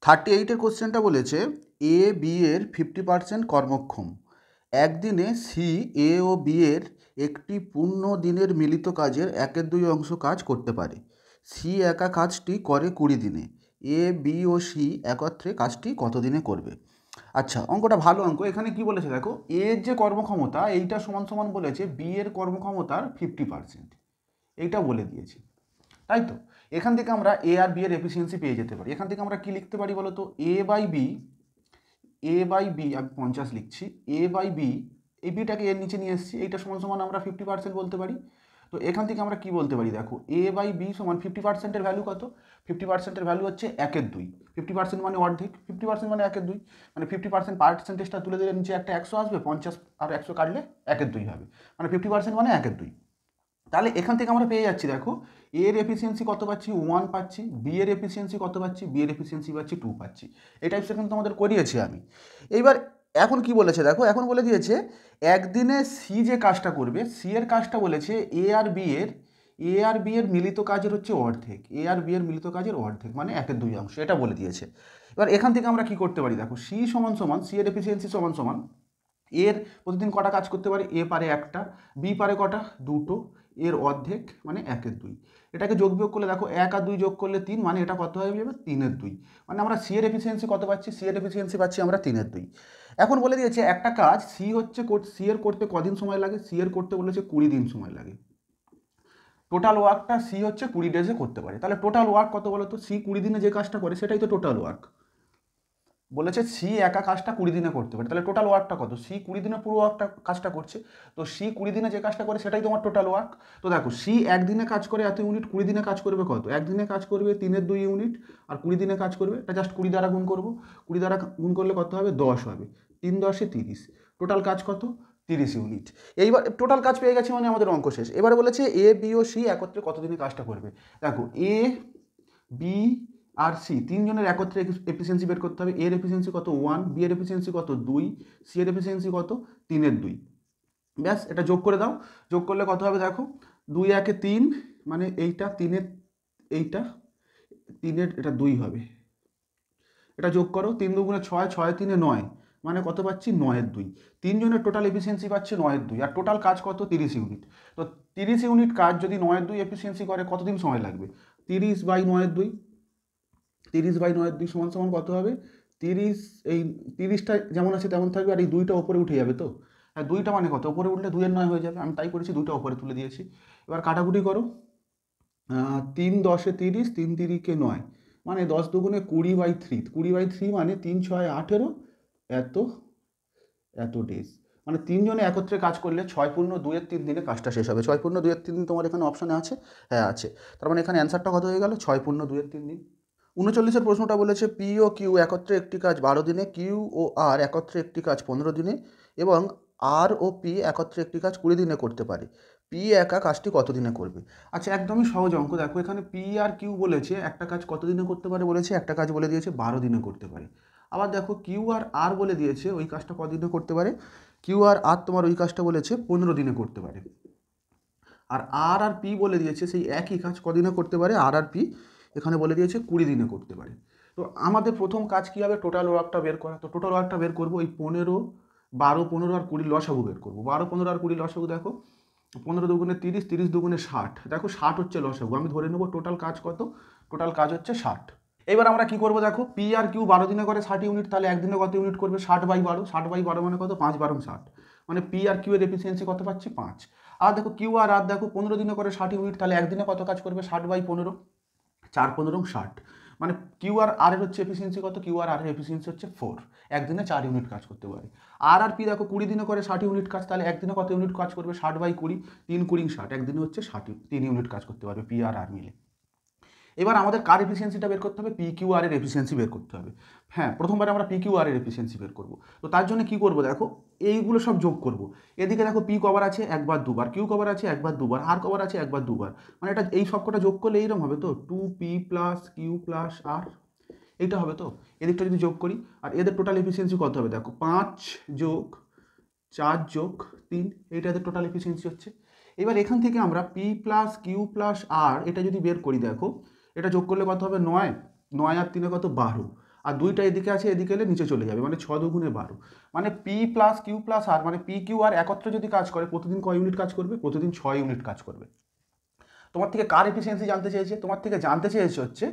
38 কোশ্চেনটা বলেছে A B এর 50% কর্মক্ষম। একদিনে সি এ ও বি এর একটি পূর্ণ দিনের মিলিত কাজের 1/2 অংশ কাজ করতে পারে। সি একা কাজটি করে 20 দিনে। এ বি ও সি একত্রে কাজটি কত দিনে করবে? আচ্ছা, অঙ্কটা ভালো অঙ্ক। এখানে কি বলেছে দেখো, এর যে কর্মক্ষমতা এইটা সমান সমান বলেছে বি এর কর্মক্ষমতার 50%, এইটা বলে দিয়েছে, তাই তো? এখান থেকে আমরা এ আর বি এর এফিসিয়েন্সি পেয়ে যেতে পারি। এখান থেকে আমরা কি লিখতে পারি বলো তো? এ বাই বি আমি 50 লিখছি, এ বাই বি, এই বিটাকে এর নিচে নিয়ে এসেছি, এইটা সমান সমান আমরা 50% বলতে পারি। তো এখান থেকে আমরা কি বলতে পারি দেখো, এ বাই বি সমান 50%-এর ভ্যালু কত? 50%-এর ভ্যালু হচ্ছে 1/2। 50% মানে অর্ধেক, 50% মানে 1/2, মানে 50% পার্সেন্টেজটা তুলে দিলে নিচে একটা 100 আসবে, 50 আর 100 কাটলে 1/2 হবে, মানে 50% মানে 1/2। তাহলে এখান থেকে আমরা পেয়ে যাচ্ছি দেখো, এর এফিসিয়েন্সি কত পাচ্ছি? 1 পাচ্ছি। বি এর এফিসিয়েন্সি কত পাচ্ছি? বি এর এফিসিয়েন্সি পাচ্ছি 2 পাচ্ছি। এই টাইপসের কিন্তু আমাদের করিয়েছি আমি। এইবার এখন কি বলেছে দেখো, এখন বলে দিয়েছে একদিনে সি যে কাজটা করবে, সি এর কাজটা বলেছে এ আর বি এর মিলিত কাজের হচ্ছে অর্ধেক। এ আর বি এর মিলিত কাজের অর্ধেক মানে 1/2 অংশ, এটা বলে দিয়েছে। এবার এখান থেকে আমরা কি করতে পারি দেখো, সি সমান সমান সি এর এফিসিয়েন্সি সমান সমান এর প্রতিদিন কটা কাজ করতে পারে? এ পারে একটা, বি পারে কটা? দুটো, এর অর্ধেক মানে 1/2। এটাকে যোগ বিয়োগ করলে দেখো 1 আর 2 যোগ করলে 3, মানে এটা কত হয়ে যাবে? 3/2। মানে আমরা সি এর এফিসিয়েন্সি কত পাচ্ছি? সি এর এফিসিয়েন্সি পাচ্ছি আমরা 3/2। এখন বলে দিয়েছে একটা কাজ সি এর করতে কদিন সময় লাগে? সি এর করতে বলেছে 20 দিন সময় লাগে। টোটাল ওয়ার্কটা সি হচ্ছে 20 ডেজে করতে পারে। তাহলে টোটাল ওয়ার্ক কত বলো তো? সি 20 দিনে যে কাজটা করে সেটাই তো টোটাল ওয়ার্ক। বলেছে সি একা কাজটা 20 দিনে করতে পারে, তাহলে টোটাল ওয়ার্কটা কত? সি 20 দিনে পুরো ওয়ার্কটা কাজটা করছে, তো সি 20 দিনে যে কাজটা করে সেটাই তোমার টোটাল ওয়ার্ক। তো দেখো, সি একদিনে কাজ করে এত ইউনিট, 20 দিনে কাজ করবে কত? একদিনে কাজ করবে 3/2 ইউনিট, আর 20 দিনে কাজ করবে, এটা জাস্ট 20 দ্বারা গুণ করবো। 20 দ্বারা গুণ করলে কত হবে? 10 হবে। 3 10 30, টোটাল কাজ কত? 30 ইউনিট। এইবার টোটাল কাজ পেয়ে গেছি, মানে আমাদের অঙ্ক শেষ। এবারে বলেছে এ বি ও সি একত্রে কতদিনে কাজটা করবে। দেখো, এ বি আর সি তিনজনের একত্রে এফিসিয়েন্সি বের করতে হবে। এর এফিসিয়েন্সি কত? 1, বি এর এফিসিয়েন্সি কত? 2, সি এর এফিসিয়েন্সি কত? 3/2। ব্যাস, এটা যোগ করে দাও। যোগ করলে কত হবে দেখো, 2 1 3, মানে এইটা 3-এর, এইটা 3-এর, এটা 2 হবে। এটা যোগ করো, 3 2 গুণে 6, 6 3 9, মানে কত পাচ্ছি? 9/2। তিনজনের টোটাল এফিসিয়েন্সি পাচ্ছে 9/2, আর টোটাল কাজ কত? 30 ইউনিট। তো 30 ইউনিট কাজ যদি 9/2 এফিসিয়েন্সি করে, কতদিন সময় লাগবে? 30/9/2, 30/9/2 সমান সমান কত হবে? 30, এই 30টা যেমন আছে তেমন থাকবে, আর এই 2টা ওপরে উঠে যাবে। তো আর 2টা মানে কত? ওপরে উঠলে 2 এর 9 হয়ে যাবে, আমি তাই করেছি, 2টা ওপরে তুলে দিয়েছি। এবার কাটাকুটি করো, 3 10 30, 3 3 9, মানে 10 দুগুণে 20/3, 20/3 মানে 3 6 18, এত এত ডেজ। মানে তিনজনে একত্রে কাজ করলে 6×2 দিনে কাজটা শেষ হবে। 6×2 তোমার এখানে অপশানে আছে? হ্যাঁ আছে। তার মানে এখানে অ্যান্সারটা কত হয়ে গেল? 6×2 দিন। 39 প্রশ্নটা বলেছে পি ও কিউ একত্রে একটি কাজ 12 দিনে, কিউ ও আর একত্রে একটি কাজ 15 দিনে, এবং আর ও পি একত্রে একটি কাজ 20 দিনে করতে পারে। পি একা কাজটি কত দিনে করবে? আচ্ছা, একদমই সহজ অঙ্ক। দেখো, এখানে পি আর কিউ বলেছে একটা কাজ কত দিনে করতে পারে বলেছে, একটা কাজ বলে দিয়েছে 12 দিনে করতে পারে। আবার দেখো, কিউ আর আর বলে দিয়েছে ওই কাজটা কদিনে করতে পারে। কিউ আর আর তোমার ওই কাজটা বলেছে 15 দিনে করতে পারে। আর আর আর পি বলে দিয়েছে সেই একই কাজ কদিনে করতে পারে। আর আর পি এখানে বলে দিয়েছে 20 দিনে করতে পারে। তো আমাদের প্রথম কাজ কী হবে? টোটাল ওয়ার্কটা বের করা। তো টোটাল ওয়ার্কটা বের করবো, ওই 15, 12, 15 আর 20 লসাগু বের করবো। 12 15 আর 20 লসাগু দেখো, 15 দুগুণে 30, 30 দুগুণে 60, দেখো 60 হচ্ছে লসাগু। আমি ধরে নেবো টোটাল কাজ কত? টোটাল কাজ হচ্ছে 60। এবার আমরা কি করবো দেখো, পি আর কিউ 12 দিনে করে 60 ইউনিট, তাহলে একদিনে কত ইউনিট করবে? 60/12, 60/12 মানে কত? 5 12 60, মানে পি আর কিউ এর এফিসিয়েন্সি কত পাচ্ছি? 5। আর দেখো, কিউ আর আর দেখো 15 দিনে করে 60 ইউনিট, তাহলে একদিনে কত কাজ করবে? 60/15, 4 15 60, মানে কিউ আর আর এর হচ্ছে এফিসিয়েন্সি কত? কিউ আর আর এর এফিসিয়েন্সি হচ্ছে 4, একদিনে 4 ইউনিট কাজ করতে পারে। আর আর পি দেখো 20 দিনে করে 60 ইউনিট কাজ, তাহলে একদিনে কত ইউনিট কাজ করবে? 60/20, 3 20 60, একদিনে হচ্ছে 3 ইউনিট কাজ করতে পারবে পি আর আর মিলে। এবার আমাদের কার এফিসিয়েন্সিটা বের করতে হবে? পি কিউ আর এর এফিসিয়েন্সি বের করতে হবে। হ্যাঁ, প্রথমবারে আমরা পি কিউ আর এর এফিসিয়েন্সি বের করবো। তো তার জন্য কি করবো দেখো, এইগুলো সব যোগ করবো। এদিকে দেখো, পি কভার আছে একবার দুবার, কিউ কভার আছে একবার দুবার, আর কভার আছে একবার দুবার, মানে এটা এই সব কটা যোগ করলে এইরকম হবে। তো 2p প্লাস কিউ প্লাস আর, এইটা হবে। তো এদিকটা যদি যোগ করি, আর এদের টোটাল এফিসিয়েন্সি কত হবে দেখো, 5 যোগ 4 যোগ 3, এইটা এদের টোটাল এফিসিয়েন্সি হচ্ছে। এবার এখান থেকে আমরা পি প্লাস কিউ প্লাস আর এটা যদি বের করি দেখো, এটা যোগ করলে কত হবে? 9, 9 আর 3 কত? 12, আর দুইটা এদিকে আছে, এদিকে এলে নিচে চলে যাবে, মানে 6 দুগুণে 12। মানে পি প্লাস কিউ প্লাস আর, মানে পি কিউ আর একত্রে যদি কাজ করে প্রতিদিন কয় ইউনিট কাজ করবে? প্রতিদিন 6 ইউনিট কাজ করবে। তোমার থেকে কার এফিসিয়েন্সি জানতে চেয়েছে? তোমার থেকে জানতে চেয়েছে হচ্ছে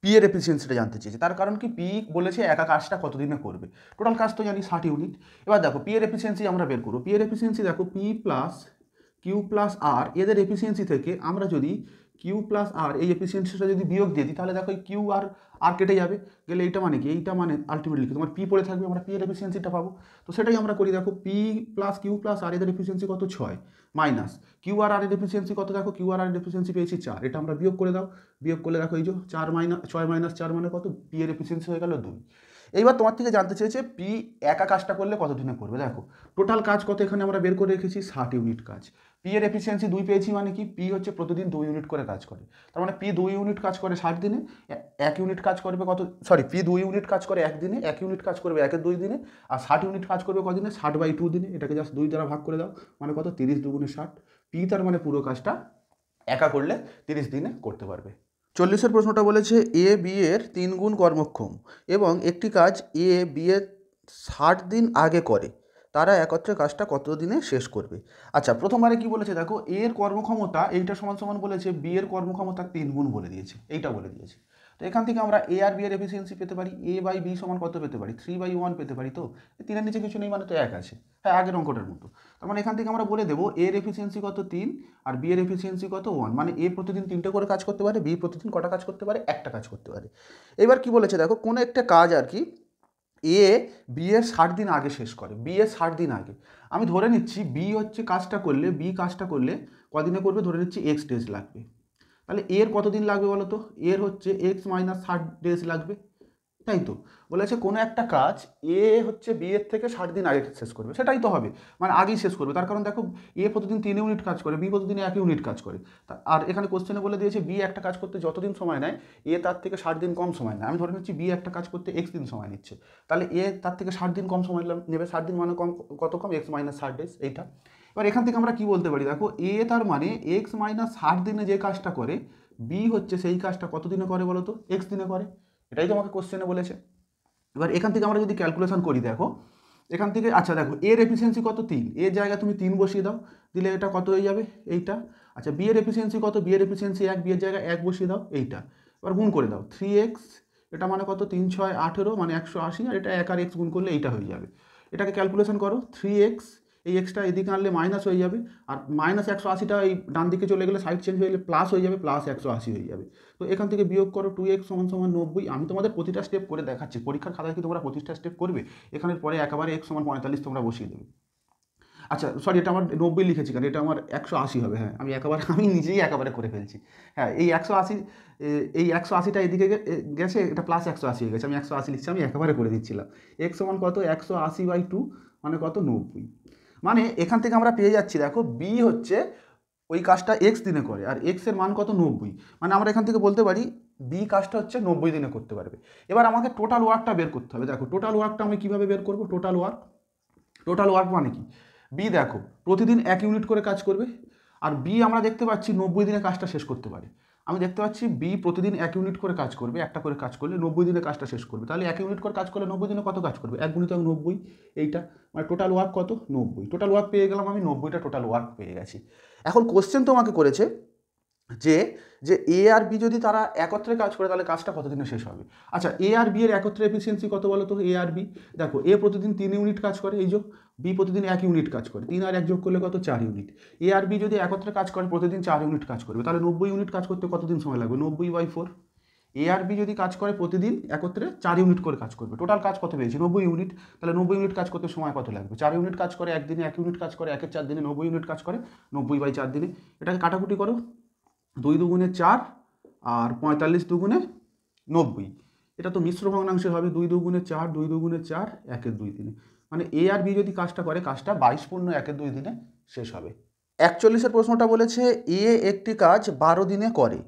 পি এর এফিসিয়েন্সিটা জানতে চেয়েছে। তার কারণ কি, পি বলেছে একা কাজটা কতদিনে করবে। টোটাল কাজ তো জানি 60 ইউনিট। এবার দেখো পি এর এফিসিয়েন্সি আমরা বের করবো। পি এর এফিসিয়েন্সি দেখো, পি প্লাস কিউ প্লাস আর, এদের এফিসিয়েন্সি থেকে আমরা যদি কিউ প্লাস আর এই এফিসিয়েন্সিটা যদি বিয়োগ দিয়ে দিই, তাহলে দেখো কিউ আর আর কেটে যাবে, গেলে এইটা মানে কি, এইটা মানে আলটিমেটলি তোমার পি পড়ে থাকবে, আমরা পি এর এফিসিয়েন্সিটা পাবো। তো সেটাই আমরা করি। দেখো পি প্লাস কিউ প্লাস আর এদের এফিসিয়েন্সি কত? 6 মাইনাস কিউ আর আর এর এফিসিয়েন্সি কত? দেখো কিউ আর আর এর এফিসিয়েন্সি পেয়েছি 4, এটা আমরা বিয়োগ করে দাও। বিয়োগ করলে দেখো এই যে 4 মাইনাস 6 মাইনাস 4 মানে কত? পি এর এফিসিয়েন্সি হয়ে গেল 2। এইবার তোমার থেকে জানতে চেয়েছে পি একা কাজটা করলে কত দিনে করবে। দেখো টোটাল কাজ কত এখানে আমরা বের করে রেখেছি, 60 ইউনিট কাজ। পি এর এফিসিয়েন্সি 2 পেয়েছি, মানে কি পি হচ্ছে প্রতিদিন 2 ইউনিট করে কাজ করে। তার মানে পি 2 ইউনিট কাজ করে 60 দিনে, 1 ইউনিট কাজ করবে কত, সরি পি 2 ইউনিট কাজ করে 1 দিনে, 1 ইউনিট কাজ করবে 1-2 দিনে, আর 60 ইউনিট কাজ করবে কদিনে? 60/2 দিনে। এটাকে জাস্ট 2 দ্বারা ভাগ করে দাও, মানে কত? 30 দুগুণে 60। পি তার মানে পুরো কাজটা একা করলে 30 দিনে করতে পারবে। 40-এর প্রশ্নটা বলেছে এ বি এর 3 গুণ কর্মক্ষম এবং একটি কাজ এ বি এর 60 দিন আগে করে, তারা একত্রে কাজটা কত দিনে শেষ করবে। আচ্ছা, প্রথমবারে কি বলেছে দেখো, এর কর্মক্ষমতা এইটা সমান সমান বলেছে বি এর কর্মক্ষমতা 3 গুণ বলে দিয়েছে, এইটা বলে দিয়েছে। তো এখান থেকে আমরা এ আর বি এর এফিসিয়েন্সি পেতে পারি। এ বাই বি সমান কত পেতে পারি? 3/1 পেতে পারি। তো 3-এর নিচে কিছু নেই, মানে তো 1 আছে। হ্যাঁ, আগের অঙ্কটার মতো। তার মানে এখান থেকে আমরা বলে দেবো এর এফিসিয়েন্সি কত? 3, আর বি এর এফিসিয়েন্সি কত? 1। মানে এ প্রতিদিন 3টে করে কাজ করতে পারে, বি প্রতিদিন কটা কাজ করতে পারে? একটা কাজ করতে পারে। এবার কি বলেছে দেখো, কোনো একটা কাজ আর কি এ বি এর 60 দিন আগে শেষ করে। বি এর 60 দিন আগে আমি ধরে নিচ্ছি বি হচ্ছে কাজটা করলে, বি কাজটা করলে কদিনে করবে? ধরে নিচ্ছি এক্স ডেজ লাগবে। তাহলে এর কতদিন লাগবে বলো তো? এর হচ্ছে এক্স মাইনাস 60 ডেজ লাগবে, তাই তো? বলেছে কোনো একটা কাজ এ হচ্ছে বি এর থেকে 60 দিন আগে শেষ করবে, সেটাই তো হবে, মানে আগেই শেষ করবে। তার কারণ দেখো এ প্রতিদিন 3 ইউনিট কাজ করে, বি প্রতিদিন 1 ইউনিট কাজ করে। আর এখানে কোশ্চেনে বলে দিয়েছে বি একটা কাজ করতে যতদিন সময় নেয় এ তার থেকে 60 দিন কম সময় নেয়। আমি ধরে নিচ্ছি বি একটা কাজ করতে এক্স দিন সময় নিচ্ছে, তাহলে এ তার থেকে 60 দিন কম সময় নেবে। 60 দিন মানে কম, কত কম? এক্স মাইনাস 60 ডেজ, এইটা। এবার এখান থেকে আমরা কি বলতে পারি দেখো, এ তার মানে এক্স মাইনাস 60 দিনে যে কাজটা করে, বি হচ্ছে সেই কাজটা কত দিনে করে বলো তো? এক্স দিনে করে। এটাই তো আমাকে কোশ্চেনে বলেছে। এবার এখান থেকে আমরা যদি ক্যালকুলেশন করি, দেখো এখান থেকে, আচ্ছা দেখো এর এফিসিয়েন্সি কত? 3, এর জায়গায় তুমি 3 বসিয়ে দাও, দিলে এটা কত হয়ে যাবে? এইটা। আচ্ছা বি এর এফিসিয়েন্সি কত? বি এর এফিসিয়েন্সি 1, বি এর জায়গায় 1 বসিয়ে দাও, এইটা। এবার গুণ করে দাও, 3x, এটা মানে কত? 3 6 18, মানে 180, আর এটা 1 আর x গুণ করলে এইটা হয়ে যাবে। এটাকে ক্যালকুলেশন করো, 3x, এই এক্সটা এদিকে আনলে মাইনাস হয়ে যাবে, আর মাইনাস 180টা এই ডান দিকে চলে গেলে সাইড চেঞ্জ হয়ে গেলে প্লাস হয়ে যাবে, প্লাস 180 হয়ে যাবে। তো এখান থেকে বিয়োগ করো 2x সমান সমান 90। আমি তোমাদের প্রতিটা স্টেপ করে দেখাচ্ছি, পরীক্ষার খাতায় কি তোমরা প্রতিটা স্টেপ করবে? এখানের পরে একেবারে x সমান 45 তোমরা বসিয়ে দেবে। আচ্ছা সরি, এটা আমার 90 লিখেছি কারণ এটা আমার 180 হবে। হ্যাঁ, আমি নিজেই একেবারে করে ফেলছি। হ্যাঁ, এই 180, এই 180টা এদিকে গেছে, এটা প্লাস 180 হয়ে গেছে। আমি 180 লিখছি, আমি একেবারে করে দিচ্ছিলাম। x সমান কত? 180/2, মানে কত? 90। মানে এখান থেকে আমরা পেয়ে যাচ্ছি দেখো বি হচ্ছে ওই কাজটা এক্স দিনে করে, আর এক্স এর মান কত? 90। মানে আমরা এখান থেকে বলতে পারি বি কাজটা হচ্ছে 90 দিনে করতে পারবে। এবার আমাকে টোটাল ওয়ার্কটা বের করতে হবে। দেখো টোটাল ওয়ার্কটা আমি কীভাবে বের করবো? টোটাল ওয়ার্ক মানে কি, বি দেখো প্রতিদিন 1 ইউনিট করে কাজ করবে, আর বি আমরা দেখতে পাচ্ছি 90 দিনে কাজটা শেষ করতে পারে। আমি দেখতে পাচ্ছি বি প্রতিদিন 1 ইউনিট করে কাজ করবে, একটা করে কাজ করলে 90 দিনে কাজটা শেষ করবে। তাহলে 1 ইউনিট করে কাজ করলে 90 দিনে কত কাজ করবে? 1 গুণিতক 90, এইটা। মানে টোটাল ওয়ার্ক কত? 90। টোটাল ওয়ার্ক পেয়ে গেলাম, আমি 90টা টোটাল ওয়ার্ক পেয়ে গেছি। এখন কোশ্চেন তোমাকে করেছে যে যে এ আর বি যদি তারা একত্রে কাজ করে তাহলে কাজটা কতদিনে শেষ হবে। আচ্ছা এ আর বি এর একত্রে এফিসিয়েন্সি কত বলো তো? এ আর বি দেখো, এ প্রতিদিন 3 ইউনিট কাজ করে, এই যোগ, বি প্রতিদিন 1 ইউনিট কাজ করে, 3 আর 1 যোগ করলে কত? 4 ইউনিট। এ আর বি যদি একত্রে কাজ করে প্রতিদিন 4 ইউনিট কাজ করবে, তাহলে 90 ইউনিট কাজ করতে কতদিন সময় লাগবে? 90/4। এ আর বি যদি কাজ করে প্রতিদিন একত্রে 4 ইউনিট করে কাজ করবে, টোটাল কাজ কত পেয়েছি? 90 ইউনিট। তাহলে 90 ইউনিট কাজ করতে সময় কত লাগবে? 4 ইউনিট কাজ করে একদিনে, 1 ইউনিট কাজ করে 1-এর 4 দিনে, 90 ইউনিট কাজ করে 90/4 দিনে। এটাকে কাটাকুটি করো, 2 দুগুণে 4 আর 45 দুগুণে 90। এটা তো মিশ্র ভগ্নাংশের হবে, 2 দুগুণে 4, 2 দুগুণে 4, 1-এর 2 দিনে। মানে এ আর বি যদি কাজটা করে, কাজটা 22 পূর্ণ 1-এর 2 দিনে শেষ হবে। 41-এর প্রশ্নটা বলেছে এ একটি কাজ 12 দিনে করে,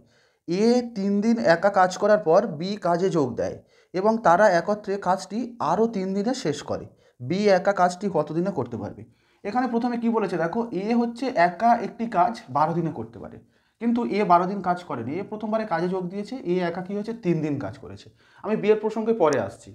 এ 3 দিন একা কাজ করার পর বি কাজে যোগ দেয় এবং তারা একত্রে কাজটি আরও 3 দিনে শেষ করে, বি একা কাজটি কত দিনে করতে পারবে। এখানে প্রথমে কি বলেছে দেখো, এ হচ্ছে একা একটি কাজ 12 দিনে করতে পারে, কিন্তু এ 12 দিন কাজ করেনি, এ প্রথমবারে কাজে যোগ দিয়েছে, এ একা কী হয়েছে 3 দিন কাজ করেছে। আমি বিয়ের প্রসঙ্গে পরে আসছি।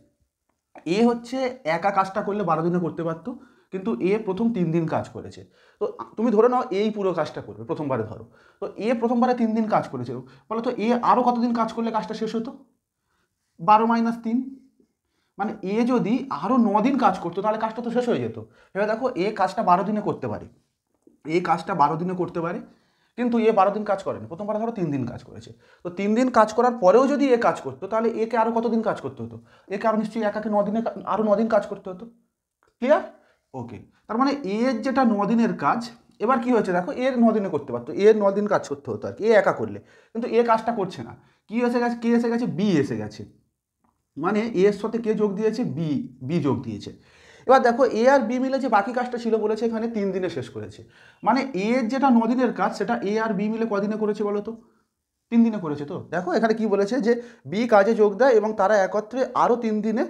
এ হচ্ছে একা কাজটা করলে 12 দিনে করতে পারতো, কিন্তু এ প্রথম 3 দিন কাজ করেছে। তো তুমি ধরে নাও এই পুরো কাজটা করবে প্রথমবারে, ধরো তো এ প্রথমবারে 3 দিন কাজ করেছে, বলো তো এ আরও কতদিন কাজ করলে কাজটা শেষ হতো? 12 - 3, মানে এ যদি আরও 9 দিন কাজ করতো তাহলে কাজটা তো শেষ হয়ে যেত। এবার দেখো এ কাজটা 12 দিনে করতে পারে, এই কাজটা 12 দিনে করতে পারে, কিন্তু এ 12 দিন কাজ করেনি, প্রথমবার ধরো 3 দিন কাজ করেছে। তো 3 দিন কাজ করার পরেও যদি এ কাজ করতো তাহলে একে আরও কতদিন কাজ করতে হতো? একে আরও নিশ্চয়ই একাকে 9 দিনে আরও 9 দিন কাজ করতে হতো। ক্লিয়ার? ওকে, তার মানে এর যেটা 9 দিনের কাজ, এবার কি হয়েছে দেখো, এর 9 দিনে করতে পারতো, এর 9 দিন কাজ করতে হতো আর কি, এ একা করলে, কিন্তু এ কাজটা করছে না। কি এসে গেছে, কে এসে গেছে? বি এসে গেছে, মানে এর সাথে কে যোগ দিয়েছে? বি, বি যোগ দিয়েছে। এবার দেখো এ আর বি মিলে যে বাকি কাজটা ছিল বলেছে এখানে 3 দিনে শেষ করেছে, মানে এর যেটা 9 দিনের কাজ সেটা এ আর বি মিলে কদিনে করেছে বলো তো? 3 দিনে করেছে। তো দেখো এখানে কি বলেছে যে বি কাজে যোগ দেয় এবং তারা একত্রে আরও 3 দিনে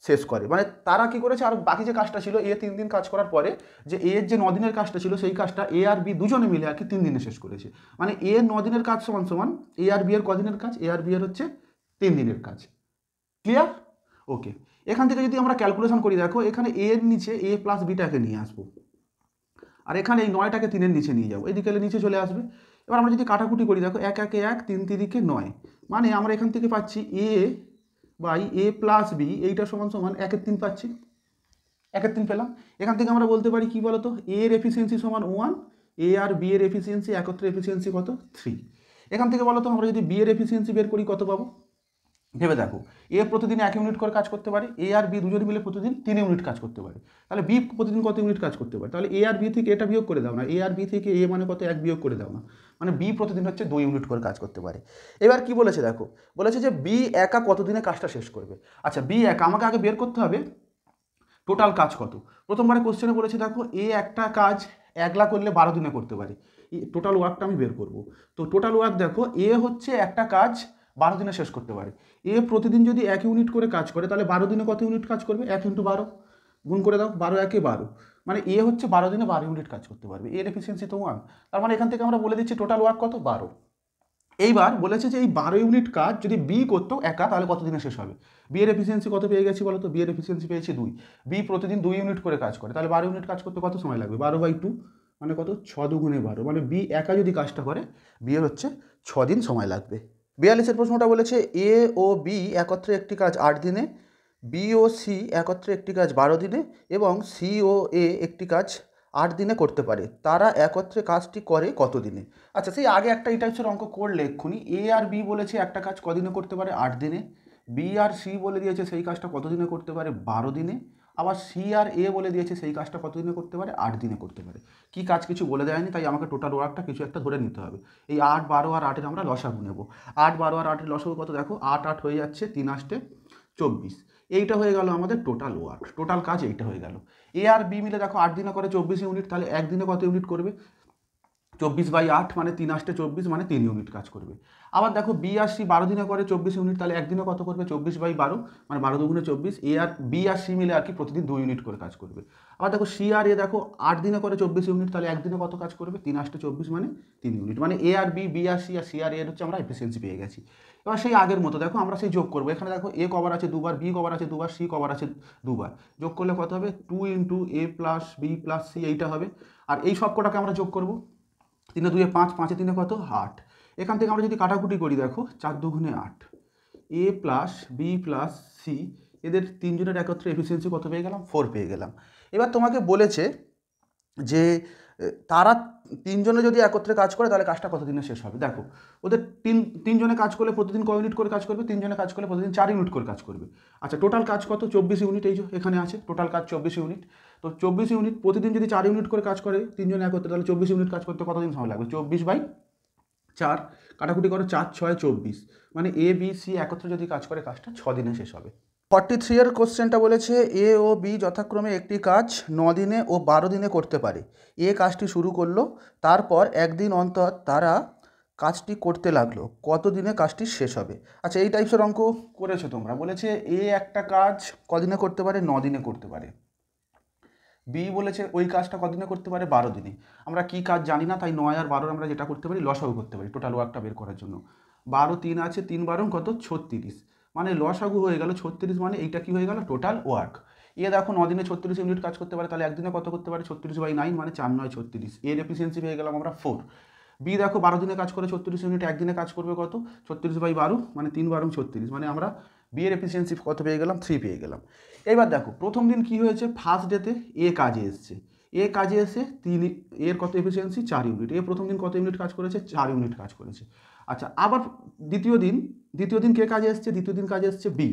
শেষ করে, মানে তারা কি করেছে, আর বাকি যে কাজটা ছিল এ 3 দিন কাজ করার পরে যে এর যে 9 দিনের কাজটা ছিল সেই কাজটা এ আর বি দুজনে মিলে আর কি 3 দিনে শেষ করেছে। মানে এ 9 দিনের কাজ সমান সমান এ আর বি এর কদিনের কাজ? এ আর বি এর হচ্ছে 3 দিনের কাজ। ক্লিয়ার? ওকে, এখান থেকে যদি আমরা ক্যালকুলেশন করি, দেখো এখানে এ এর নিচে এ প্লাস বিটাকে নিয়ে আসবো, আর এখানে এই 9টাকে 3-এর নিচে নিয়ে যাবো, এদিকে নিচে চলে আসবে। এবার আমরা যদি কাটাকুটি করি, দেখো 1 1 1 3 3 9, মানে আমরা এখান থেকে পাচ্ছি এ বাই এ প্লাস বি, এইটা সমান সমান 1/3 পাচ্ছি, 1/3 পেলাম। এখান থেকে আমরা বলতে পারি কি বলতো, এ এর এফিসিয়েন্সি সমান 1, এ আর বি এর এফিসিয়েন্সি একত্রে এফিসিয়েন্সি কত? 3। এখান থেকে বলতো আমরা যদি বি এর এফিসিয়েন্সি বের করি কত পাবো? ভেবে দেখো, এ প্রতিদিন 1 ইউনিট করে কাজ করতে পারে, এ আর বি দুজনে মিলে প্রতিদিন 3 ইউনিট কাজ করতে পারে, তাহলে বি প্রতিদিন কত ইউনিট কাজ করতে পারে? তাহলে এ আর বি থেকে এটা বিয়োগ করে দাও না, এ আর বি থেকে এ মানে কত? 1 বিয়োগ করে দাও না, মানে বি প্রতিদিন হচ্ছে 2 ইউনিট করে কাজ করতে পারে। এবার কি বলেছে দেখো, বলেছে যে বি একা কতদিনে কাজটা শেষ করবে। আচ্ছা, বি একা আমাকে আগে বের করতে হবে টোটাল কাজ কত। প্রথমবারে কোশ্চেনে বলেছে দেখো এ একটা কাজ একলা করলে 12 দিনে করতে পারে, টোটাল ওয়ার্কটা আমি বের করব। তো টোটাল ওয়ার্ক দেখো, এ হচ্ছে একটা কাজ 12 দিনে শেষ করতে পারে, এ প্রতিদিন যদি 1 ইউনিট করে কাজ করে তাহলে 12 দিনে কত ইউনিট কাজ করবে? 1 × 12 গুণ করে দাও, 12 1 12, মানে এ হচ্ছে 12 দিনে 12 ইউনিট কাজ করতে পারবে, এর এফিসিয়েন্সি তো 1। তার মানে এখান থেকে আমরা বলে দিচ্ছি টোটাল ওয়ার্ক কত? 12। এইবার বলেছে যে এই 12 ইউনিট কাজ যদি বি করতো একা তাহলে কত দিনে শেষ হবে? বি এর এফিসিয়েন্সি কত পেয়ে গেছি বলো তো? বি এর এফিসিয়েন্সি পেয়েছি 2, বি প্রতিদিন 2 ইউনিট করে কাজ করে, তাহলে 12 ইউনিট কাজ করতে কত সময় লাগবে? 12/2, মানে কত? 6 দুগুণে 12, মানে বি একা যদি কাজটা করে বি এর হচ্ছে 6 দিন সময় লাগবে। 42-এর প্রশ্নটা বলেছে এ ও বি একত্রে একটি কাজ 8 দিনে, বি ও সি একত্রে একটি কাজ 12 দিনে এবং সি ও এ একটি কাজ 8 দিনে করতে পারে, তারা একত্রে কাজটি করে কত দিনে? আচ্ছা, সেই আগে একটা এই টাইপসের অঙ্ক করলে এক্ষুনি, এ আর বি বলেছে একটা কাজ কদিনে করতে পারে? 8 দিনে। বি আর সি বলে দিয়েছে সেই কাজটা কত দিনে করতে পারে? 12 দিনে। আবার সি আর এ বলে দিয়েছে সেই কাজটা কত দিনে করতে পারে? 8 দিনে করতে পারে। কি কাজ কিছু বলে দেয়নি, তাই আমাকে টোটাল ওয়ার্কটা কিছু একটা ধরে নিতে হবে। এই 8 12 আর 8-এর আমরা লসাগু নেব। 8 12 আর 8-এর লসাগু কত? দেখো 8 8 হয়ে যাচ্ছে, 3 8 24, এইটা হয়ে গেল আমাদের টোটাল ওয়ার্ক, টোটাল কাজ এইটা হয়ে গেল। এ আর বি মিলে দেখো 8 দিনে করে 24 ইউনিট, তাহলে একদিনে কত ইউনিট করবে? 24/8, মানে 3 8 24, মানে 3 ইউনিট কাজ করবে। আবার দেখো বি আর সি 12 দিনে করে 24 ইউনিট, তাহলে একদিনে কত করবে? 24/12, মানে 12 দুগুণে 24। এ আর বি আর সি মিলে আর কি প্রতিদিন 2 ইউনিট করে কাজ করবে। আবার দেখো সি আর এ দেখো 8 দিনে করে 24 ইউনিট, তাহলে একদিনে কত কাজ করবে? 3 8 24, মানে 3 ইউনিট, মানে এ আর বি, বি আর সি, আর সি আর এর হচ্ছে আমরা এফিসিয়েন্সি পেয়ে গেছি। এবার সেই আগের মতো দেখো আমরা সেই যোগ করবো, এখানে দেখো এ কভার আছে 2 বার, বি কভার আছে 2 বার, সি কভার আছে 2 বার, যোগ করলে কত হবে? 2 × a + b + c, এইটা হবে। আর এই সব কটাকে আমরা যোগ করবো, 3 2 5, 5 3 কত? 8। এখান থেকে আমরা যদি কাটাকুটি করি, দেখো 4 দুগুণে 8, এ প্লাস বি প্লাস সি, এদের তিনজনের একত্রে এফিসিয়েন্সি কত পেয়ে গেলাম? 4 পেয়ে গেলাম। এবার তোমাকে বলেছে যে তারা তিনজনে যদি একত্রে কাজ করে তাহলে কাজটা কত দিনে শেষ হবে। দেখো ওদের তিনজনে কাজ করলে প্রতিদিন ক ইউনিট করে কাজ করবে? তিনজনে কাজ করলে প্রতিদিন 4 ইউনিট করে কাজ করবে। আচ্ছা, টোটাল কাজ কত? 24 ইউনিট, এই যে এখানে আছে টোটাল কাজ 24 ইউনিট। তো 24 ইউনিট প্রতিদিন যদি 4 ইউনিট করে কাজ করে তিনজনে একত্রে, তাহলে 24 ইউনিট কাজ করতে কতদিন সময় লাগবে? 24/4, কাটাকুটি করো 4 6 24, মানে এ বি সি একত্রে যদি কাজ করে কাজটা 6 দিনে শেষ হবে। 43-এর কোশ্চেনটা বলেছে এ ও বি যথাক্রমে একটি কাজ 9 দিনে ও 12 দিনে করতে পারে। এ কাজটি শুরু করলো, তারপর একদিন অন্তর তারা কাজটি করতে লাগলো, কত দিনে কাজটি শেষ হবে? আচ্ছা, এই টাইপসের অঙ্ক করেছো তোমরা। বলেছে এ একটা কাজ কদিনে করতে পারে? 9 দিনে করতে পারে। বি বলেছে ওই কাজটা কদিনে করতে পারে, 12 দিনে। আমরা কি কাজ জানি না, তাই 9 আর 12 আমরা যেটা করতে পারি লসাগু করতে পারি টোটাল ওয়ার্কটা বের করার জন্য। 12 3 আছে, 3 12 কত 36, মানে লসাগু হয়ে গেল 36, মানে এইটা কি হয়ে গেল টোটাল ওয়ার্ক। এ দেখো 9 দিনে 36 ইউনিট কাজ করতে পারে, তাহলে একদিনে কত করতে পারে 36/9, মানে 4 9 36, এর এফিসিয়েন্সি পেয়ে গেলাম আমরা 4। বি দেখো 12 দিনে কাজ করে 36 ইউনিট, একদিনে কাজ করবে কত 36/12, মানে 3 12 36, মানে আমরা বি এর এফিসিয়েন্সি কত পেয়ে গেলাম 3 পেয়ে গেলাম। এবার দেখো প্রথম দিন কি হয়েছে, ফার্স্ট ডেতে এ কাজে এসছে, এ কাজে এসে 3, এর কত এফিসিয়েন্সি 4 ইউনিট, এ প্রথম দিন কত ইউনিট কাজ করেছে 4 ইউনিট কাজ করেছে। আচ্ছা আবার দ্বিতীয় দিন কে কাজে এসছে, দ্বিতীয় দিন কাজে এসছে বি,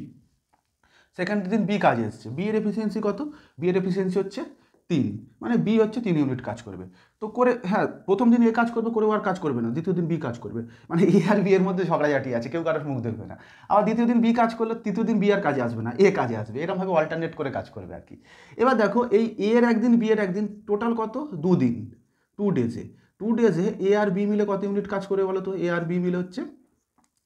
সেকেন্ড দিন বি কাজে এসছে, বি এর এফিসিয়েন্সি কত, বি এর এফিসিয়েন্সি হচ্ছে 3, মানে বি হচ্ছে 3 ইউনিট কাজ করবে। তো করে হ্যাঁ প্রথম দিন এ কাজ করবে, করে আর কাজ করবে না, দ্বিতীয় দিন বি কাজ করবে, মানে এ আর বি এর মধ্যে ঝগড়াঝাটি আছে, কেউ কারোর মুখ দেখবে না। আবার দ্বিতীয় দিন বি কাজ করলে তৃতীয় দিন বি আর কাজে আসবে না, এ কাজে আসবে, এরকমভাবে অল্টারনেট করে কাজ করবে আর কি। এবার দেখো এই এ এর একদিন বি এর একদিন, টোটাল কত 2 দিন, 2 ডেজে, 2 ডেজে এ আর বি মিলে কত ইউনিট কাজ করবে বলো তো, এ আর বি মিলে হচ্ছে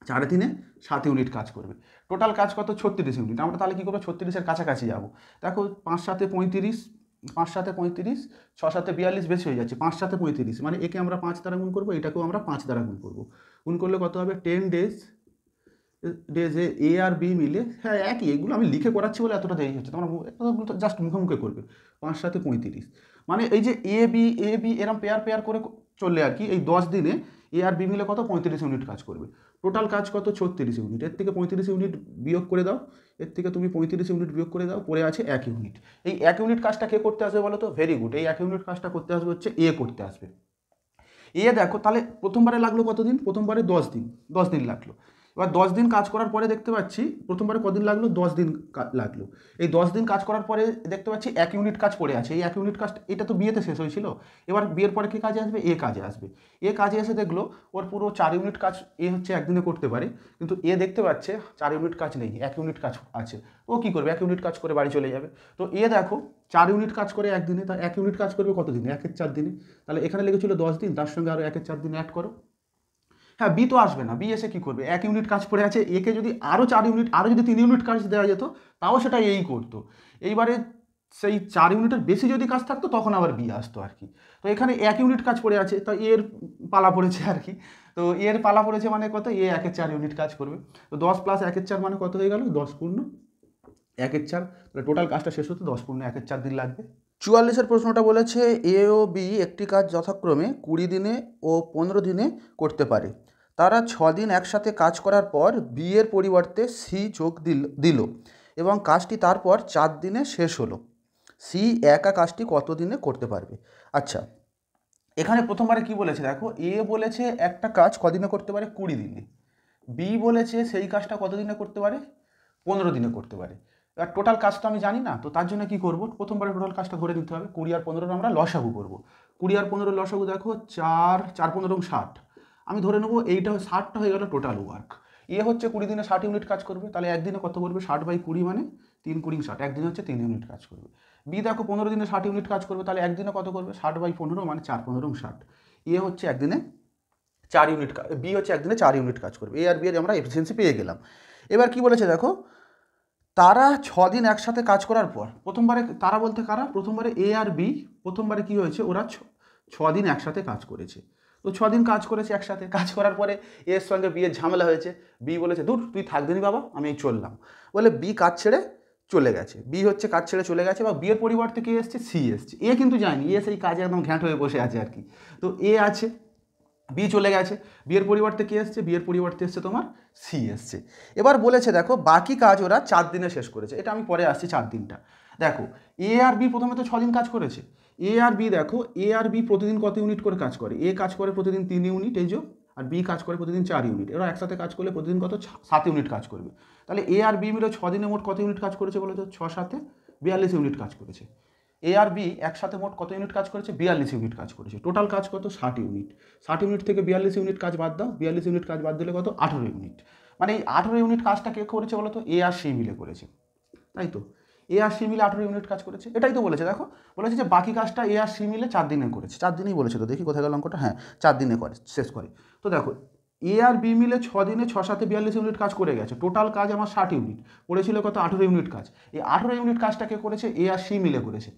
4 3 7 ইউনিট কাজ করবে, টোটাল কাজ কত 36 ইউনিট। আমরা তাহলে কী করবো 36-এর কাছাকাছি যাবো। দেখো 5 7 35, 5 7 35, 6 7 42 বেশি হয়ে যাচ্ছে, 5 7 35, মানে একে আমরা 5 দ্বারা গুণ করবো, এটাকেও আমরা 5 দ্বারা গুণ করবো, গুণ করলে কত হবে 10 ডেজে এ আর বি মিলে, হ্যাঁ একই, এগুলো আমি লিখে করাচ্ছি বলে এতটা দেরি হচ্ছে, তোমরা জাস্ট মুখে মুখে করবে। 5 7 35, মানে এই যে এ বি এরম পেয়ার করে চললে আর কি, এই 10 দিনে এ আর বি মিলে কত 35 ইউনিট কাজ করবে, টোটাল কাজ কত 36 ইউনিট। এর থেকে 35 ইউনিট বিয়োগ করে দাও, এর থেকে তুমি 35 ইউনিট বিয়োগ করে দাও, পড়ে আছে 1 ইউনিট। এই 1 ইউনিট কাজটা কে করতে আসবে বলো তো, ভেরি গুড, এই 1 ইউনিট কাজটা করতে আসবে হচ্ছে এ করতে আসবে। এ দেখো তাহলে প্রথমবারে লাগলো কতদিন, প্রথমবারে 10 দিন, 10 দিন লাগলো। এবার 10 দিন কাজ করার পরে দেখতে পাচ্ছি প্রথমবারে কদিন লাগলো, 10 দিন লাগলো। এই 10 দিন কাজ করার পরে দেখতে পাচ্ছি 1 ইউনিট কাজ পড়ে আছে, এই 1 ইউনিট কাজ এটা তো বিয়েতে শেষ হয়েছিল, এবার বিয়ের পরে কি কাজে আসবে, এ কাজে আসবে। এ কাজে এসে দেখলো ওর পুরো 4 ইউনিট কাজ এ হচ্ছে একদিনে করতে পারে, কিন্তু এ দেখতে পাচ্ছে 4 ইউনিট কাজ নেই, 1 ইউনিট কাজ আছে। ও কী করবে, 1 ইউনিট কাজ করে বাড়ি চলে যাবে। তো এ দেখো 4 ইউনিট কাজ করে একদিনে, তা 1 ইউনিট কাজ করবে কত দিনে, 1 4 দিনে, তাহলে এখানে লেগেছিল 10 দিন, তার সঙ্গে আরও 1 4 দিন অ্যাড করো। হ্যাঁ বি তো আসবে না, বি এসে কী করবে, 1 ইউনিট কাজ পড়ে আছে, একে যদি আরও 4 ইউনিট, আরও যদি 3 ইউনিট কাজ দেওয়া যেত তাও সেটা এই করতো। এইবারে সেই 4 ইউনিটের বেশি যদি কাজ থাকতো তখন আবার বি আসতো আর কি। তো এখানে 1 ইউনিট কাজ পড়ে আছে, তো এর পালা পড়েছে আর কি। তো এর পালা পড়েছে মানে কত, এ 1 4 ইউনিট কাজ করবে। তো 10 + 1 4 মানে কত হয়ে গেল, 10 পূর্ণ 1 4, তাহলে টোটাল কাজটা শেষ হতে 10 পূর্ণ 1 4 দিন লাগবে। 44-এর প্রশ্নটা বলেছে এ ও বি একটি কাজ যথাক্রমে 20 দিনে ও 15 দিনে করতে পারে। তারা 6 দিন একসাথে কাজ করার পর বি এর পরিবর্তে সি যোগ দিল এবং কাজটি তারপর 4 দিনে শেষ হলো। সি একা কাজটি কত দিনে করতে পারবে? আচ্ছা এখানে প্রথমবারে কি বলেছে দেখো, এ বলেছে একটা কাজ কদিনে করতে পারে 20 দিনে, বি বলেছে সেই কাজটা কত দিনে করতে পারে 15 দিনে করতে পারে। এবার টোটাল কাজটা আমি জানি না, তো তার জন্য কি করব, প্রথমবারে টোটাল কাজটা ধরে নিতে হবে, 20 আর 15 আমরা লসাগু করব। 20 আর 15 লসাগু দেখো 4 4 15 60, আমি ধরে নেবো এইটা 60টা হয়ে গেল টোটাল ওয়ার্ক। এ হচ্ছে 20 দিনে 60 ইউনিট কাজ করবে, তাহলে একদিনে কত করবে 60/20, মানে 3 20 60, একদিনে হচ্ছে 3 ইউনিট কাজ করবে। বি দেখো 15 দিনে 60 ইউনিট কাজ করবে, তাহলে একদিনে কত করবে 60/15, মানে 4 15 60। এ হচ্ছে একদিনে 4 ইউনিট, বি হচ্ছে একদিনে 4 ইউনিট কাজ করবে। এ আর বি এর আমরা এফিসিয়েন্সি পেয়ে গেলাম। এবার কি বলেছে দেখো, তারা 6 দিন একসাথে কাজ করার পর, প্রথমবারে তারা বলতে কারা, প্রথমবারে এ আর বি, প্রথমবারে কি হয়েছে ওরা 6 দিন একসাথে কাজ করেছে। তো 6 দিন কাজ করেছে একসাথে, কাজ করার পরে এর সঙ্গে বি এর ঝামেলা হয়েছে, বি বলেছে দূর তুই থাকবি নি বাবা আমি চললাম, বলে বি কাজ ছেড়ে চলে গেছে, বি হচ্ছে কাজ ছেড়ে চলে গেছে, বা বি এর পরিবর্তে কে এসছে সি এসছে, এ কিন্তু যায়নি, এ সেই কাজে একদম ঘ্যাঁট হয়ে বসে আছে আর কি। তো এ আছে, বি চলে গেছে, বিয়ের পরিবর্তে কে এসছে, বিয়ের পরিবর্তে এসছে তোমার সি এসছে। এবার বলেছে দেখো বাকি কাজ ওরা 4 দিনে শেষ করেছে, এটা আমি পরে আসছি 4 দিনটা। দেখো এ আর বি প্রথমে তো 6 দিন কাজ করেছে, এ আর বি দেখো, এ আর বি প্রতিদিন কত ইউনিট করে কাজ করে, এ কাজ করে প্রতিদিন 3 ইউনিট এই যে, আর বি কাজ করে প্রতিদিন 4 ইউনিট, এরা একসাথে কাজ করলে প্রতিদিন কত 7 ইউনিট কাজ করবে। তাহলে এ আর বি মিলে 6 দিনে মোট কত ইউনিট কাজ করেছে বলো তো, 6 7 42 ইউনিট কাজ করেছে। এ আর বি একসাথে মোট কত ইউনিট কাজ করেছে, 42 ইউনিট কাজ করেছে, টোটাল কাজ কত 60 ইউনিট। 60 ইউনিট থেকে 42 ইউনিট কাজ বাদ দাও, 42 ইউনিট কাজ বাদ দিলে কত 18 ইউনিট, মানে এই 18 ইউনিট কাজটা কে করেছে বলো তো, এ আর সি মিলে করেছে, তাই তো, এ আর সি মিলে 18 ইউনিট কাজ করেছে, এটাই তো বলেছে। দেখো বলেছে যে বাকি কাজটা এ আর সি মিলে 4 দিনে করেছে, 4 দিনেই বলেছে, তো দেখি কোথায় গেল অঙ্কটা, হ্যাঁ 4 দিনে করে শেষ করে। তো দেখো এ আর বি মিলে 6 দিনে 6 7 42 ইউনিট কাজ করে গেছে, টোটাল কাজ আমার 60 ইউনিট, করেছিল কত 18 ইউনিট কাজ, এই 18 ইউনিট কাজটা কে করেছে, এ আর সি মিলে করেছে।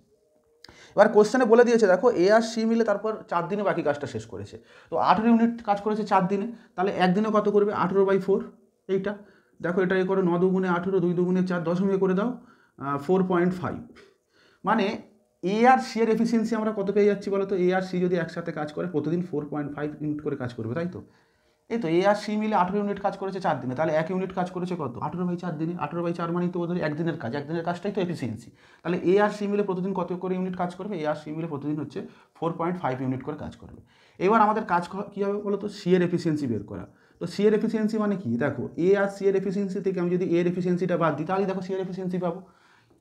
এবার কোশ্চেনে বলে দিয়েছে দেখো এ আর সি মিলে তারপর 4 দিনে বাকি কাজটা শেষ করেছে। তো 18 ইউনিট কাজ করেছে 4 দিনে, তাহলে একদিনে কত করবে 18/4 এইটা। দেখো এটা এ করো 9 দুগুণে 18, 2 দুগুণে 4, দশমিকে করে দাও 4.5। মানে এ আর সি এর এফিসিয়েন্সি আমরা কত পেয়ে যাচ্ছি বলো তো? এ আর সি যদি একসাথে কাজ করে প্রতিদিন 4.5 ইউনিট করে কাজ করবে, তাই তো? এই তো এ আর সি মিলে 18 ইউনিট কাজ করেছে 4 দিনে, তাহলে 1 ইউনিট কাজ করেছে কত 18/4 দিনে। 18/4 মানেই তো ওদের একদিনের কাজ, একদিনের কাজটাই তো এফিসিয়েন্সি। তাহলে এ আর সি মিলে প্রতিদিন কত করে ইউনিট কাজ করবে? এ আর সি মিলে প্রতিদিন হচ্ছে 4.5 ইউনিট করে কাজ করবে। এবার আমাদের কাজ কী হবে বলো তো? সি এর এফিসিয়েন্সি বের করা। তো সি এর এফিসিয়েন্সি মানে কি? দেখো এ আর সি এর এফিসিয়েন্সি থেকে আমি যদি এর এফিসিয়েন্সিটা বাদ দিই তাহলে দেখো সি এর এফিসিয়েন্সি পাবো।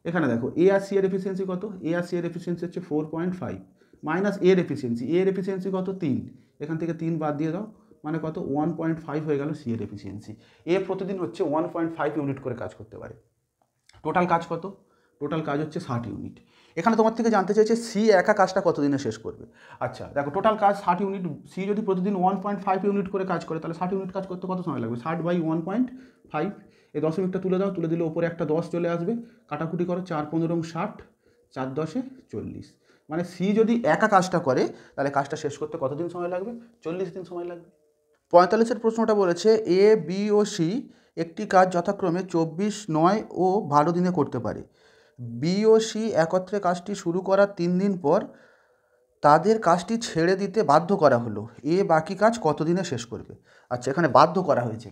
এখানে দেখো এ আর সি এর এফিসিয়েন্সি কত? এ আর সি এর এফিসিয়েন্সি হচ্ছে 4.5 মাইনাস এর এফিসিয়েন্সি, এর এফিসিয়েন্সি কত 3, এখান থেকে 3 বাদ দিয়ে দাও, মানে কত 1.5 হয়ে গেল সি এর এফিসিয়েন্সি। এ প্রতিদিন হচ্ছে 1.5 ইউনিট করে কাজ করতে পারে। টোটাল কাজ কত? টোটাল কাজ হচ্ছে 60 ইউনিট। এখানে তোমার থেকে জানতে চাইছে সি একা কাজটা কতদিনে শেষ করবে। আচ্ছা দেখো টোটাল কাজ 60 ইউনিট, সি যদি প্রতিদিন 1.5 ইউনিট করে কাজ করে তাহলে 60 ইউনিট কাজ করতে কত সময় লাগবে? 60/1.5, এই দশমিকটা তুলে দাও, তুলে দিলে ওপরে একটা 10 চলে আসবে, কাটাকুটি করো 4 15 60, 4 10 40। মানে সি যদি একা কাজটা করে তাহলে কাজটা শেষ করতে কতদিন সময় লাগবে? 40 দিন সময় লাগবে। 45-এর প্রশ্নটা বলেছে এ বি ও সি একটি কাজ যথাক্রমে 24, 9 ও 12 দিনে করতে পারে। বি ও সি একত্রে কাজটি শুরু করার 3 দিন পর তাদের কাজটি ছেড়ে দিতে বাধ্য করা হলো, এ বাকি কাজ কত দিনে শেষ করবে? আচ্ছা এখানে বাধ্য করা হয়েছে।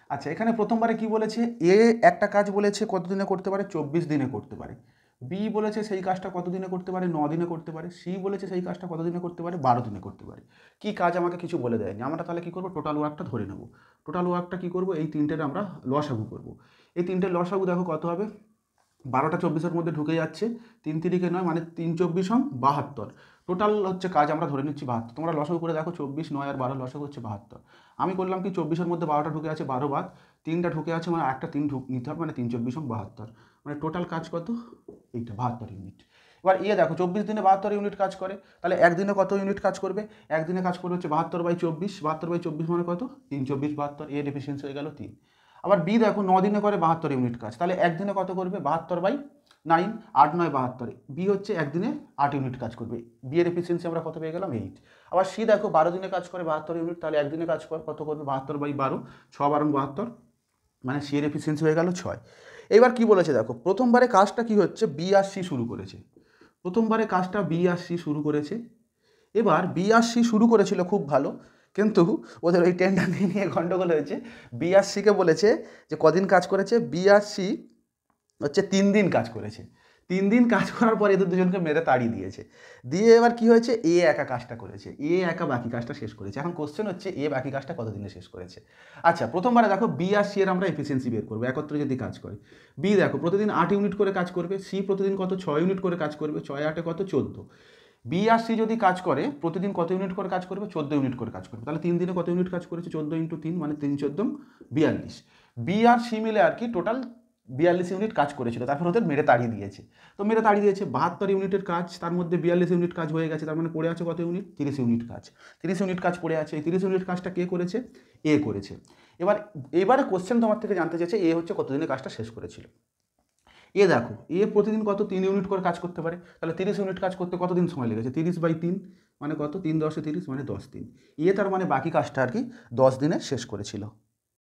আচ্ছা এখানে প্রথমবারে কি বলেছে? এ একটা কাজ বলেছে কত দিনে করতে পারে? 24 দিনে করতে পারে। বি বলেছে সেই কাজটা কত দিনে করতে পারে? 9 দিনে করতে পারে। সি বলেছে সেই কাজটা কত দিনে করতে পারে? 12 দিনে করতে পারে। কি কাজ আমাকে কিছু বলে দেয়নি। আমরা তাহলে কী করবো? টোটাল ওয়ার্কটা ধরে নেব। টোটাল ওয়ার্কটা কী করবো? এই তিনটের আমরা লসাগু করবো। এই তিনটের লসাগু দেখো কত হবে? 12টা 24-এর মধ্যে ঢুকে যাচ্ছে, 3 তিরিকে 9 মানে 3 24 72। টোটাল হচ্ছে কাজ আমরা ধরে নিচ্ছি 72। তোমরা লসাগু করে দেখো 24, 9 আর 12 লসাগু হচ্ছে 72। আমি করলাম কি 24-এর মধ্যে 12টা ঢুকে আছে, 12 বাদ 3টা ঢুকে আছে, মানে একটা 3 নিতে হবে, মানে 3 24 72। মানে টোটাল কাজ কত? এইটা 72 ইউনিট। এবার দেখো 24 দিনে 72 ইউনিট কাজ করে, তাহলে একদিনে কত ইউনিট কাজ করবে? একদিনে কাজ করবে হচ্ছে 72/24, 72/24 মানে কত? 3 24 72, এর এফিসিয়েন্সি হয়ে গেল 3। আবার বি দেখো 9 দিনে করে 72 ইউনিট কাজ, তাহলে একদিনে কত করবে? 72/9, 8 9 72। বি হচ্ছে একদিনে 8 ইউনিট কাজ করবে। বি এর এফিসিয়েন্সি আমরা কত পেয়ে গেলাম? 8। আবার সি দেখো 12 দিনে কাজ করে 72 ইউনিট, তাহলে একদিনে কাজ কত করবে? 72/12, 6 12 72, মানে সি এর এফিসিয়েন্সি হয়ে গেল 6। এবার কি বলেছে দেখো, প্রথমবারে কাজটা কি হচ্ছে? বি আর সি শুরু করেছে। প্রথমবারে কাজটা বি আর সি শুরু করেছে। এবার বি আর সি শুরু করেছিল খুব ভালো, কিন্তু ওদের ওই টেন্ডার নিয়ে গন্ডগোল হয়েছে। বি আর সিকে বলেছে যে কদিন কাজ করেছে? বি আর সি হচ্ছে 3 দিন কাজ করেছে। 3 দিন কাজ করার পর এদের দুজনকে মেরে তাড়িয়ে দিয়েছে। দিয়ে এবার কি হয়েছে? এ একা কাজটা করেছে, এ একা বাকি কাজটা শেষ করেছে। এখন কোশ্চেন হচ্ছে এ বাকি কাজটা কতদিনে শেষ করেছে। আচ্ছা প্রথমবারে দেখো বি আর সি এর আমরা এফিসিয়েন্সি বের করবো একত্রে যদি কাজ করে। বি দেখো প্রতিদিন 8 ইউনিট করে কাজ করবে, সি প্রতিদিন কত? 6 ইউনিট করে কাজ করবে, 6 8 কত? 14। বি আর সি যদি কাজ করে প্রতিদিন কত ইউনিট করে কাজ করবে? 14 ইউনিট করে কাজ করবে। তাহলে 3 দিনে কত ইউনিট কাজ করেছে? 14 × 3 মানে 3 14 42। বি আর সি মিলে আর কি টোটাল 42 ইউনিট কাজ করেছিল, তারপর ওদের মেরে তাড়িয়ে দিয়েছে। তো মেরে তাড়িয়ে দিয়েছে 72 ইউনিটের কাজ, তার মধ্যে 42 ইউনিট কাজ হয়ে গেছে, তার মানে পড়ে আছে কত ইউনিট? 30 ইউনিট কাজ। 30 ইউনিট কাজ পড়ে আছে। এই 30 ইউনিট কাজটা কে করেছে? এ করেছে। এবারে কোশ্চেন তোমার থেকে জানতে চাইছে এ হচ্ছে কতদিনে কাজটা শেষ করেছিল। এ দেখো এ প্রতিদিন কত? 3 ইউনিট করে কাজ করতে পারে, তাহলে 30 ইউনিট কাজ করতে কতদিন সময় লেগেছে? 30/3 মানে কত? 3 10 30 মানে 10 দিন। তার মানে বাকি কাজটা আর কি 10 দিনে শেষ করেছিল।